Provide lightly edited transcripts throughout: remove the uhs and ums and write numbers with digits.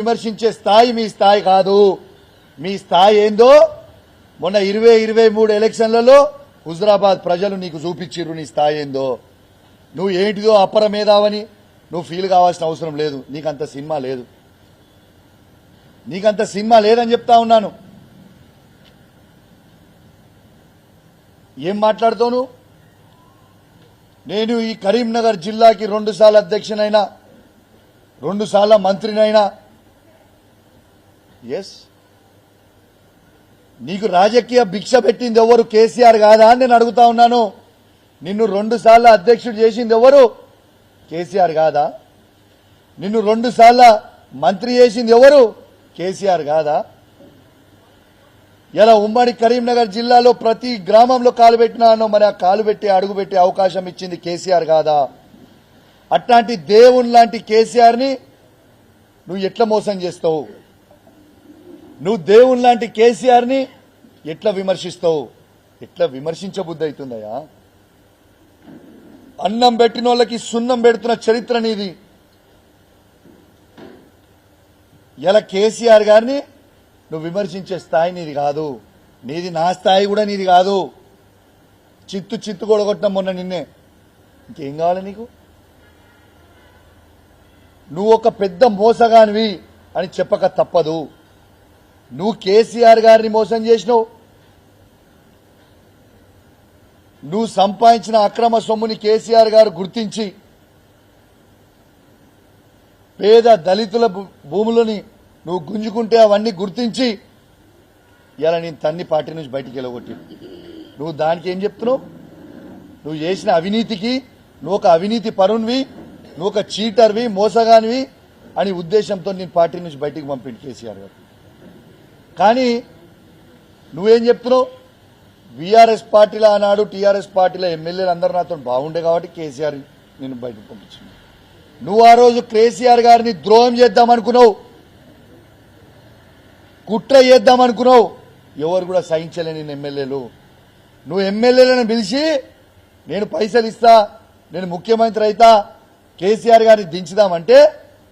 విమర్శించే స్థాయి మీ స్థాయి కాదు. మీ స్థాయి ఏందో మొన్న 2023 ఎలక్షన్లలో హుజరాబాద్ ప్రజలు నీకు చూపించిర్రు. నీ స్థాయి ఏందో, నువ్వు ఏంటిదో అపర మేధావని నువ్వు ఫీల్ కావాల్సిన అవసరం లేదు. నీకంత సినిమా లేదు, నీకంత సినిమా లేదని చెప్తా ఉన్నాను. ఏం మాట్లాడుతావు నువ్వు? నేను ఈ కరీంనగర్ జిల్లాకి 2 సార్లు అధ్యక్షునైనా, 2 సార్ల మంత్రినైనా. ఎస్, నీకు రాజకీయ భిక్ష పెట్టింది ఎవరు? కేసీఆర్ కాదా అని నేను అడుగుతా ఉన్నాను. నిన్ను 2 సార్ల అధ్యక్షుడు చేసింది ఎవరు? కేసీఆర్ కాదా? నిన్ను 2 సార్ల మంత్రి చేసింది ఎవరు? కేసీఆర్ కాదా? ఇలా ఉమ్మడి కరీంనగర్ జిల్లాలో ప్రతి గ్రామంలో కాలు పెట్టినానో మరి ఆ కాలు పెట్టి అడుగు పెట్టే అవకాశం ఇచ్చింది కేసీఆర్ కాదా? అట్లాంటి దేవుని లాంటి కేసీఆర్ని నువ్వు ఎట్లా మోసం చేస్తావు? నువ్వు దేవుని లాంటి కేసీఆర్ని ఎట్లా విమర్శిస్తావు? ఎట్లా విమర్శించబుద్ధి అవుతుందయా? అన్నం పెట్టిన వాళ్ళకి సున్నం పెడుతున్న చరిత్ర నీది. ఇలా కేసీఆర్ గారిని నువ్వు విమర్శించే స్థాయి నీది కాదు. నీది నా స్థాయి కూడా నీది కాదు. చిత్తు కొడగొట్టడం మొన్న నిన్నే. ఇంకేం కావాలి నీకు? నువ్వు ఒక పెద్ద మోసగానివి అని చెప్పక తప్పదు. నువ్వు కేసీఆర్ గారిని మోసం చేసినావు. నువ్వు సంపాదించిన అక్రమ సొమ్ముని కేసీఆర్ గారు గుర్తించి పేద దళితుల భూములని నువ్వు గుంజుకుంటే అవన్నీ గుర్తించి ఇలా నేను తన్ని పార్టీ నుంచి బయటికి వెళ్ళగొట్టి నువ్వు దానికి ఏం చెప్తున్నావు? నువ్వు చేసిన అవినీతికి నువ్వు ఒక అవినీతి పరునివి, నువ్వు ఒక చీటర్వి, మోసగానివి అని ఉద్దేశంతో నేను పార్టీ నుంచి బయటికి పంపిండు కేసీఆర్ గారు. కానీ నువ్వేం చెప్తున్నావు? బీఆర్ఎస్ పార్టీలో ఆనాడు టీఆర్ఎస్ పార్టీలో ఎమ్మెల్యేలు అందరూ నాతో బాగుండే కాబట్టి కేసీఆర్ నేను బయటకు పంపించింది. నువ్వు ఆ రోజు కేసీఆర్ గారిని ద్రోహం చేద్దామనుకున్నావు, కుట్ర చేద్దామనుకున్నావు. ఎవరు కూడా సహించలేని ఎమ్మెల్యేలు. నువ్వు ఎమ్మెల్యేలను పిలిచి నేను పైసలు ఇస్తా, నేను ముఖ్యమంత్రి అయితా, కేసీఆర్ గారిని దించుదామంటే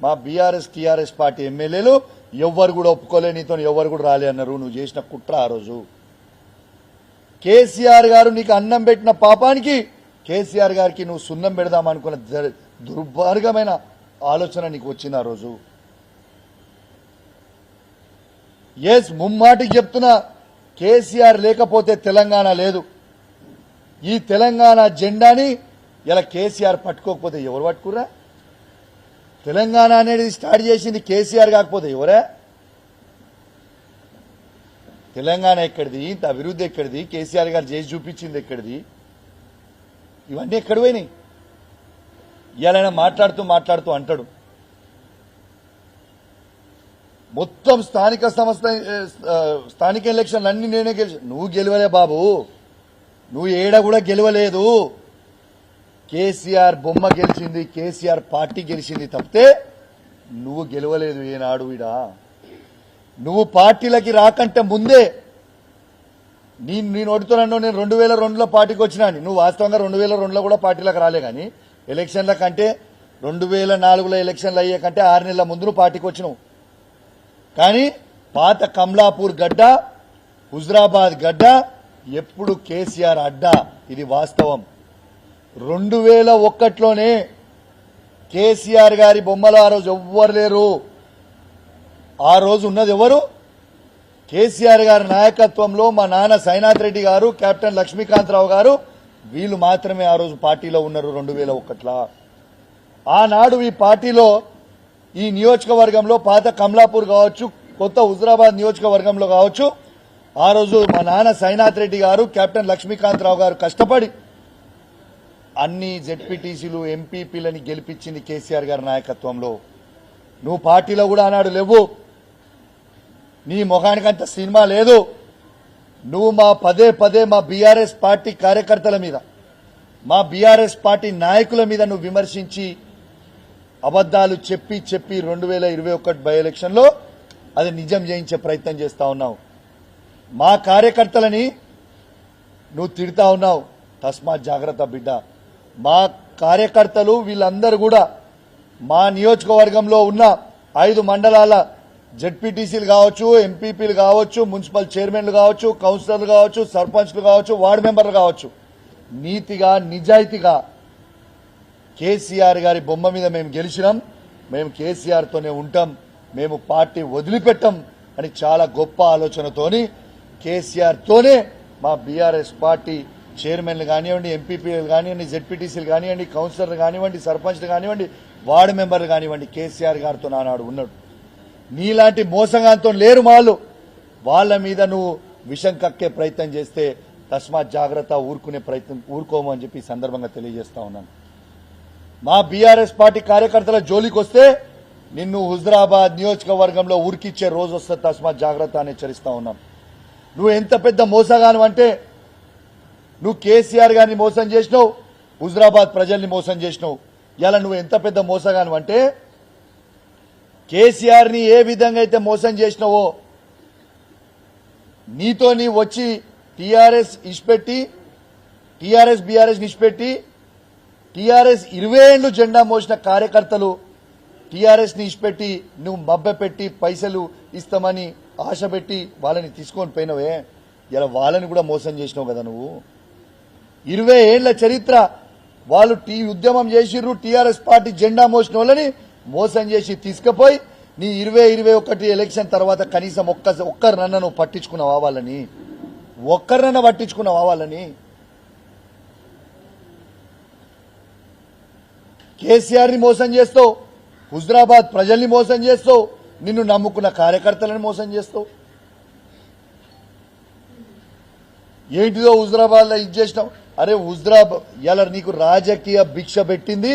మా బీఆర్ఎస్ టీఆర్ఎస్ పార్టీ ఎమ్మెల్యేలు ఎవ్వరు కూడా ఒప్పుకోలే, నీతో ఎవరు కూడా రాలే అన్నారు. నువ్వు చేసిన కుట్ర ఆ రోజు. కేసీఆర్ గారు నీకు అన్నం పెట్టిన పాపానికి కేసీఆర్ గారికి నువ్వు సున్నం పెడదామనుకున్న దుర్మార్గమైన ఆలోచన నీకు వచ్చింది ఆ రోజు. ఎస్, ముమ్మాటికి చెప్తున్నా, కేసీఆర్ లేకపోతే తెలంగాణ లేదు. ఈ తెలంగాణ జెండాని ఇలా కేసీఆర్ పట్టుకోకపోతే ఎవరు పట్టుకురా? తెలంగాణ అనేది స్టార్ట్ చేసింది కేసీఆర్ కాకపోతే ఎవరే? తెలంగాణ ఎక్కడిది? ఇంత అభివృద్ధి ఎక్కడిది? కేసీఆర్ గారు చేసి చూపించింది ఎక్కడిది? ఇవన్నీ ఎక్కడ పోయినాయి? ఇలా మాట్లాడుతూ అంటాడు మొత్తం స్థానిక ఎలక్షన్లు అన్ని నేనే గెలిచి. నువ్వు గెలవలే బాబు, నువ్వు ఏడ కూడా గెలవలేదు. కేసీఆర్ బొమ్మ గెలిచింది, కేసీఆర్ పార్టీ గెలిచింది తప్పితే నువ్వు గెలవలేదు ఏనాడు. ఈడా నువ్వు పార్టీలకి రాకంటే ముందే నేను ఓడుతున్నాను. నేను 2002లో పార్టీకి వచ్చినా. నువ్వు వాస్తవంగా 2002లో కూడా పార్టీలకు రాలే. కానీ ఎలక్షన్ల కంటే 2004లో ఎలక్షన్లు అయ్యే కంటే 6 నెలల ముందు నువ్వు పార్టీకి వచ్చినావు. కానీ పాత కమలాపూర్ గడ్డ, హుజరాబాద్ గడ్డ ఎప్పుడు కేసీఆర్ అడ్డా. ఇది వాస్తవం. 2001లోనే కేసీఆర్ గారి బొమ్మలు ఆ రోజు ఎవ్వరు లేరు. ఆ రోజు ఉన్నది ఎవరు? కేసీఆర్ గారి నాయకత్వంలో మా నాన్న సైనాథ్ రెడ్డి గారు, కెప్టెన్ లక్ష్మీకాంతరావు గారు, వీళ్ళు మాత్రమే ఆ రోజు పార్టీలో ఉన్నారు 2001లో. ఆనాడు ఈ పార్టీలో ఈ నియోజకవర్గంలో పాత కమలాపూర్ కావచ్చు, కొత్త హుజరాబాద్ నియోజకవర్గంలో కావచ్చు, ఆ రోజు మా నాన్న సైనాథ్ రెడ్డి గారు, కెప్టెన్ లక్ష్మీకాంతరావు గారు కష్టపడి అన్ని జెడ్పీటీసీలు ఎంపీపీలని గెలిపించింది కేసీఆర్ గారి నాయకత్వంలో. నువ్వు పార్టీలో కూడా ఆనాడు లేవు. నీ మొఖానికంత సినిమా లేదు. నువ్వు మా పదే మా బీఆర్ఎస్ పార్టీ కార్యకర్తల మీద, మా బీఆర్ఎస్ పార్టీ నాయకుల మీద నువ్వు విమర్శించి అబద్దాలు చెప్పి 2021 బై ఎలక్షన్లో అది నిజం చేయించే ప్రయత్నం చేస్తా ఉన్నావు. మా కార్యకర్తలని నువ్వు తిడతా ఉన్నావు. తస్మాత్ జాగ్రత్త బిడ్డ. మా కార్యకర్తలు వీళ్ళందరూ కూడా మా నియోజకవర్గంలో ఉన్న 5 మండలాల జెడ్పీటీసీలు కావచ్చు, ఎంపీపీలు కావచ్చు, మున్సిపల్ చైర్మన్లు కావచ్చు, కౌన్సిలర్లు కావచ్చు, సర్పంచ్లు కావచ్చు, వార్డు మెంబర్లు కావచ్చు, నీతిగా నిజాయితీగా కేసీఆర్ గారి బొమ్మ మీద మేము గెలిచినాం, మేము కేసీఆర్తోనే ఉంటాం, మేము పార్టీ వదిలిపెట్టాం అని చాలా గొప్ప ఆలోచనతోని కేసీఆర్తోనే మా బీఆర్ఎస్ పార్టీ చైర్మన్లు కానివ్వండి, ఎంపీపీలు కానివ్వండి, జెడ్పీటీసీలు కానివ్వండి, కౌన్సిలర్లు కానివ్వండి, సర్పంచ్లు కానివ్వండి, వార్డు మెంబర్లు కానివ్వండి, కేసీఆర్ గారితో నానాడు ఉన్నాడు. నీలాంటి మోసగాంతో లేరు వాళ్ళ మీద నువ్వు విషం కక్కే ప్రయత్నం చేస్తే తస్మాత్ జాగ్రత్త, ఊరుకునే ప్రయత్నం ఊరుకోము అని చెప్పి ఈ సందర్భంగా తెలియజేస్తా ఉన్నాను. మా బీఆర్ఎస్ పార్టీ కార్యకర్తల జోలికి వస్తే నిన్ను హుజరాబాద్ నియోజకవర్గంలో ఉరికిచ్చే రోజు వస్తే తస్మాత్ జాగ్రత్త అని హెచ్చరిస్తా ఉన్నాం. నువ్వు ఎంత పెద్ద మోసగాను అంటే నువ్వు కేసీఆర్ గారిని మోసం చేసినావు, హుజరాబాద్ ప్రజల్ని మోసం చేసినావు. ఇలా నువ్వు ఎంత పెద్ద మోసగాను అంటే కేసీఆర్ ని ఏ విధంగా అయితే మోసం చేసినావో నీతోని వచ్చి టీఆర్ఎస్ ఇష్పెట్టి, టీఆర్ఎస్ బీఆర్ఎస్ ఇష్పెట్టి టీఆర్ఎస్ 20 ఏళ్లు జెండా మోసిన కార్యకర్తలు టీఆర్ఎస్ ని ఇష్పెట్టి నువ్వు మబ్బెపెట్టి పైసలు ఇస్తామని ఆశ పెట్టి వాళ్ళని తీసుకొని పోయినవే, ఇలా వాళ్ళని కూడా మోసం చేసినావు కదా నువ్వు. 20 ఏళ్ల చరిత్ర వాళ్ళు ఉద్యమం చేసిర్రు, టీఆర్ఎస్ పార్టీ జెండా మోసిన వాళ్ళని మోసం చేసి తీసుకుపోయి నీ 2021 ఎలక్షన్ తర్వాత కనీసం ఒక్కరినన్నా నువ్వు పట్టించుకున్నావా వాళ్ళని? ఒక్కరినన్నా పట్టించుకున్నావా వాళ్ళని? కేసీఆర్ ని మోసం చేస్తావు, హుజరాబాద్ ప్రజల్ని మోసం చేస్తావు, నిన్ను నమ్ముకున్న కార్యకర్తలను మోసం చేస్తావు. ఏంటిదో హుజరాబాద్ లో ఇది చేసినావు. అరే హుజరాబాద్ ఇలా నీకు రాజకీయ భిక్ష పెట్టింది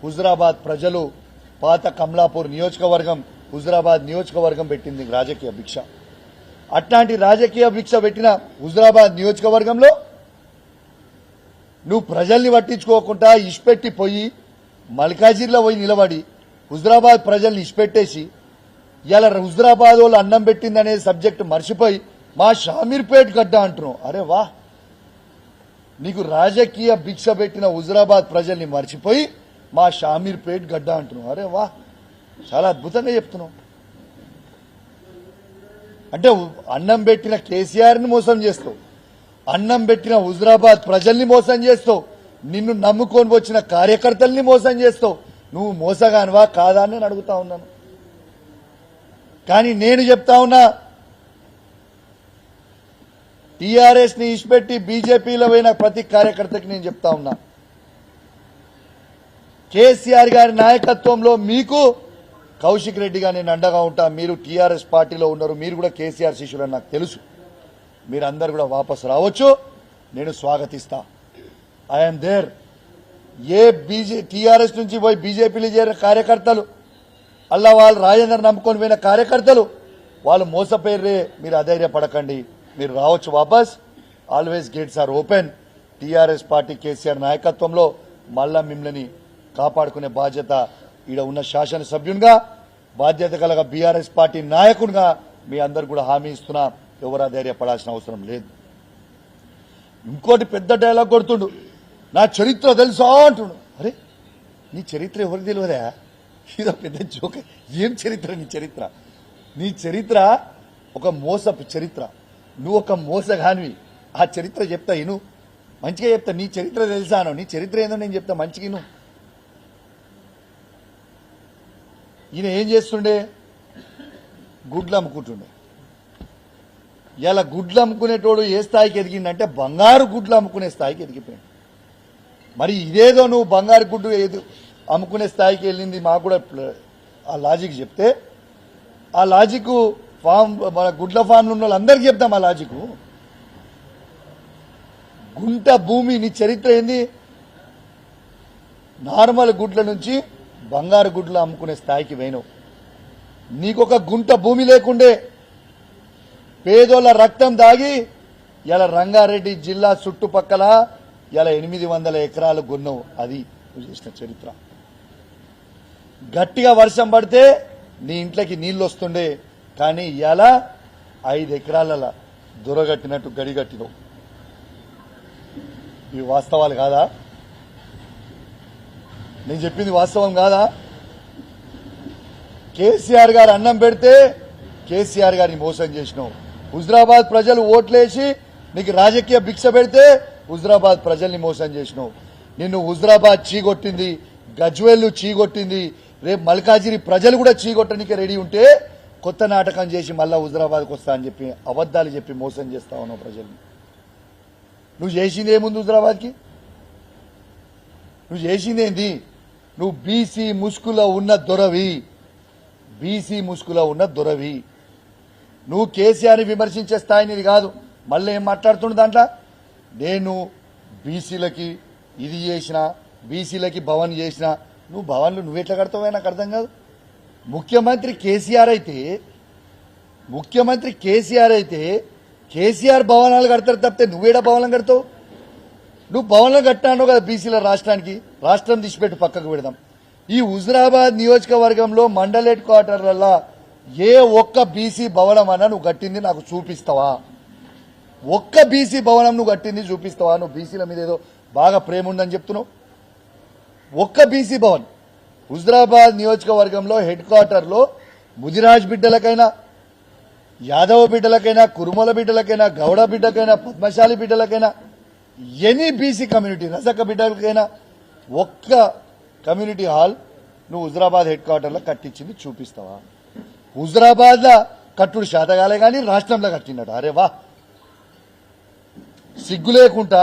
హుజరాబాద్ ప్రజలు. పాత కమలాపూర్ నియోజకవర్గం, హుజరాబాద్ నియోజకవర్గం పెట్టింది రాజకీయ భిక్ష. అట్లాంటి రాజకీయ భిక్ష పెట్టిన హుజరాబాద్ నియోజకవర్గంలో నువ్వు ప్రజల్ని పట్టించుకోకుండా ఇష్పెట్టి పోయి మల్కాజిర్లో పోయి నిలబడి హుజరాబాద్ ప్రజల్ని ఇష్పెట్టేసి ఇలా హుజరాబాద్ వాళ్ళు అన్నం పెట్టిందనే సబ్జెక్ట్ మర్చిపోయి మా షామీర్పేట్ గడ్డ అంటున్నావు. అరే వా, నీకు రాజకీయ భిక్ష పెట్టిన హుజరాబాద్ ప్రజల్ని మర్చిపోయి మా షామీర్పేట్ గడ్డ అంటున్నావు. అరే వా, చాలా అద్భుతంగా చెప్తున్నావు. అంటే అన్నం పెట్టిన కేసీఆర్ ని మోసం చేస్తావు, అన్నం పెట్టిన హుజరాబాద్ ప్రజల్ని మోసం చేస్తావు, నిన్ను నమ్ముకొని వచ్చిన కార్యకర్తల్ని మోసం చేస్తావు. నువ్వు మోసగానివా కాదా అని నేను అడుగుతా ఉన్నాను. కానీ నేను చెప్తా ఉన్నా, టీఆర్ఎస్ ని ఇష్పెట్టి బీజేపీలో పోయిన ప్రతి కార్యకర్తకి నేను చెప్తా ఉన్నా, కేసీఆర్ గారి నాయకత్వంలో మీకు కౌశిక్ రెడ్డిగా నేను అండగా ఉంటా. మీరు టీఆర్ఎస్ పార్టీలో ఉన్నారు, మీరు కూడా కేసీఆర్ శిష్యులని నాకు తెలుసు. మీరందరూ కూడా వాపసు రావచ్చు, నేను స్వాగతిస్తా. I'm there. ఏ టీఆర్ఎస్ నుంచి పోయి బీజేపీలో చేరిన కార్యకర్తలు, అలా వాళ్ళు రాజేందర్ నమ్ముకొని పోయిన కార్యకర్తలు వాళ్ళు మోసపోయిర్రే, మీరు అధైర్యపడకండి, మీరు రావచ్చు వాపస్. Always gates are open. TRS party KCR నాయకత్వంలో మళ్ళా మిమ్మల్ని కాపాడుకునే బాధ్యత ఈడ ఉన్న శాసనసభ్యునిగా, బాధ్యత కలగ బీఆర్ఎస్ పార్టీ నాయకునిగా మీ అందరు కూడా హామీ ఇస్తున్నా. ఎవరు అధైర్యపడాల్సిన అవసరం లేదు. ఇంకోటి పెద్ద డైలాగ్ కొడుతుండు, నా చరిత్ర తెలుసా అంటుండు. అరే నీ చరిత్ర ఎవరికి తెలియదా? ఇదో పెద్ద జోక. ఏం చరిత్ర నీ చరిత్ర? నీ చరిత్ర ఒక మోసపు చరిత్ర. నువ్వు ఒక మోసగానివి. ఆ చరిత్ర చెప్తా ఇను, మంచిగా చెప్తా. నీ చరిత్ర తెలుసా అను, నీ చరిత్ర ఏందో నేను చెప్తా మంచిగా ఇను. ఈయన ఏం చేస్తుండే? గుడ్లు అమ్ముకుంటుండే. ఇలా గుడ్లు అమ్ముకునేటోడు ఏ స్థాయికి ఎదిగిందంటే బంగారు గుడ్లు అమ్ముకునే స్థాయికి ఎదిగిపోయాడు. మరి ఇదేదో నువ్వు బంగారు గుడ్డు అమ్ముకునే స్థాయికి వెళ్ళింది మాకు కూడా ఆ లాజిక్ చెప్తే, ఆ లాజిక్ మన గుడ్ల ఫామ్లు ఉన్న వాళ్ళందరికీ చెప్తాం. ఆ లాజిక్ గుంట భూమి, నీ చరిత్ర ఏంది? నార్మల్ గుడ్ల నుంచి బంగారు గుడ్లు అమ్ముకునే స్థాయికి పోయినావు. నీకొక గుంట భూమి లేకుండే పేదోళ్ళ రక్తం దాగి ఇలా రంగారెడ్డి జిల్లా చుట్టుపక్కల ఇలా 800 ఎకరాలు కొన్నావు. అది నువ్వు చేసిన చరిత్ర. గట్టిగా వర్షం పడితే నీ ఇంట్లోకి నీళ్లు వస్తుండే, కానీ ఇలా 5 ఎకరాల దొరగట్టినట్టు గడిగట్టినావు. ఇవి వాస్తవాలు కాదా? నేను చెప్పింది వాస్తవం కాదా? కేసీఆర్ గారు అన్నం పెడితే కేసీఆర్ గారిని మోసం చేసినావు. హుజరాబాద్ ప్రజలు ఓట్లేసి నీకు రాజకీయ భిక్ష పెడితే హుజరాబాద్ ప్రజల్ని మోసం చేసినావు. నిన్ను హుజరాబాద్ చీగొట్టింది, గజ్వేల్ చీగొట్టింది. రేపు మల్కాజిరి ప్రజలు కూడా చీగొట్టడానికి రెడీ ఉంటే కొత్త నాటకం చేసి మళ్ళా హుజరాబాద్కి వస్తా అని చెప్పి అబద్దాలు చెప్పి మోసం చేస్తా ఉన్నావు ప్రజల్ని. నువ్వు చేసింది ఏముంది హుజరాబాద్కి? నువ్వు చేసిందేంది? నువ్వు బీసీ ముసుగులో ఉన్న దొరవి, బీసీ ముసుగులో ఉన్న దొరవి. నువ్వు కేసీఆర్ని విమర్శించే స్థాయి నీది కాదు. మళ్ళీ ఏం మాట్లాడుతుండు దాంట్లో? నేను బీసీలకి ఇది చేసిన, బీసీలకి భవన్ చేసిన. నువ్వు భవన్లు నువ్వెట్లా కడతావో నాకు అర్థం కాదు. ముఖ్యమంత్రి కేసీఆర్ అయితే కేసీఆర్ భవనాలు కడతారు తప్పితే నువ్వేడా భవనం కడతావు? నువ్వు భవనం కట్టాను కదా బీసీల రాష్ట్రానికి. రాష్ట్రం తీసిపెట్టి పక్కకు పెడదాం. ఈ హుజరాబాద్ నియోజకవర్గంలో మండల్ హెడ్ క్వార్టర్లలో ఏ ఒక్క బీసీ భవనం అన్నా నువ్వు కట్టింది నాకు చూపిస్తావా? ఒక్క బీసీ భవనం నువ్వు కట్టింది చూపిస్తావా? నువ్వు బీసీల మీద ఏదో బాగా ప్రేమ ఉందని చెప్తున్నావు. ఒక్క బీసీ భవన్ హుజరాబాద్ నియోజకవర్గంలో హెడ్ క్వార్టర్లో ముదిరాజ్ బిడ్డలకైనా, యాదవ బిడ్డలకైనా, కురుమల బిడ్డలకైనా, గౌడ బిడ్డకైనా, పద్మశాలి బిడ్డలకైనా, ఎనీ బీసీ కమ్యూనిటీ రజక బిడ్డలకైనా ఒక్క కమ్యూనిటీ హాల్ నువ్వు హుజరాబాద్ హెడ్ క్వార్టర్లో కట్టించింది చూపిస్తావా? హుజరాబాద్లో కట్టుడు శాతగాలే కానీ రాష్ట్రంలో కట్టినట్టు. అరే వా, సిగ్గు లేకుండా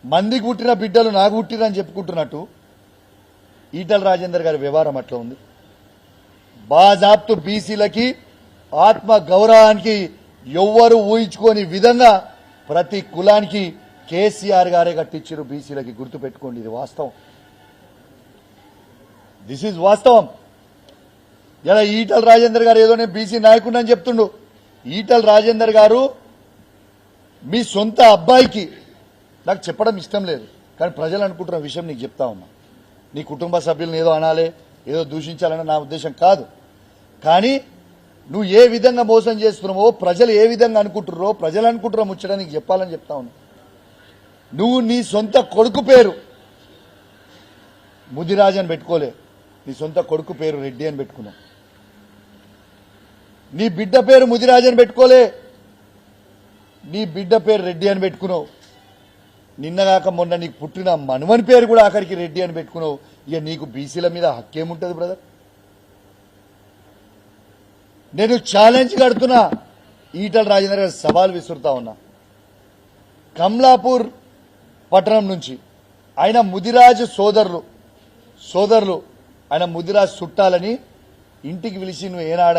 మందికి పుట్టిన బిడ్డలు నాకు పుట్టిరని చెప్పుకుంటున్నట్టు ఈటల రాజేందర్ గారి వ్యవహారం అట్లా ఉంది. బాజాప్తు బీసీలకి ఆత్మ గౌరవానికి ఎవ్వరు ఊహించుకోని విధంగా ప్రతి కులానికి కేసీఆర్ గారే కట్టించారు బీసీలకి. గుర్తుపెట్టుకోండి, ఇది వాస్తవం. దిస్ ఈజ్ వాస్తవం. ఇలా ఈటల రాజేందర్ గారు ఏదో నేను బీసీ నాయకుడు అని చెప్తుండు. ఈటల రాజేందర్ గారు మీ సొంత అబ్బాయికి నాకు చెప్పడం ఇష్టం లేదు, కానీ ప్రజలు అనుకుంటున్న విషయం నీకు చెప్తా ఉన్నా. నీ కుటుంబ సభ్యులను ఏదో అనాలి, ఏదో దూషించాలని నా ఉద్దేశం కాదు. కానీ నువ్వు ఏ విధంగా మోసం చేస్తున్నావో, ప్రజలు ఏ విధంగా అనుకుంటున్నారో, ప్రజలు అనుకుంటున్నా ముచ్చట నీకు చెప్పాలని చెప్తా ఉన్నా. నువ్వు నీ సొంత కొడుకు పేరు ముదిరాజ్ అని పెట్టుకోలే, నీ సొంత కొడుకు పేరు రెడ్డి అని పెట్టుకున్నావు. నీ బిడ్డ పేరు ముదిరాజ్ అని పెట్టుకోలే, నీ బిడ్డ పేరు రెడ్డి అని పెట్టుకున్నావు. నిన్నగాక మొన్న నీకు పుట్టిన మనవని పేరు కూడా ఆఖరికి రెడ్డి అని పెట్టుకున్నావు. ఇక నీకు బీసీల మీద హక్కేముంటుంది బ్రదర్? నేను ఛాలెంజ్ కడుతున్నా, ఈటల రాజేందర్ గారు సవాల్ విసురుతా ఉన్నా. కమలాపూర్ పట్టణం నుంచి ఆయన ముదిరాజు సోదరులు ఆయన ముదిరాజు చుట్టాలని ఇంటికి పిలిచి నువ్వు ఏనాడ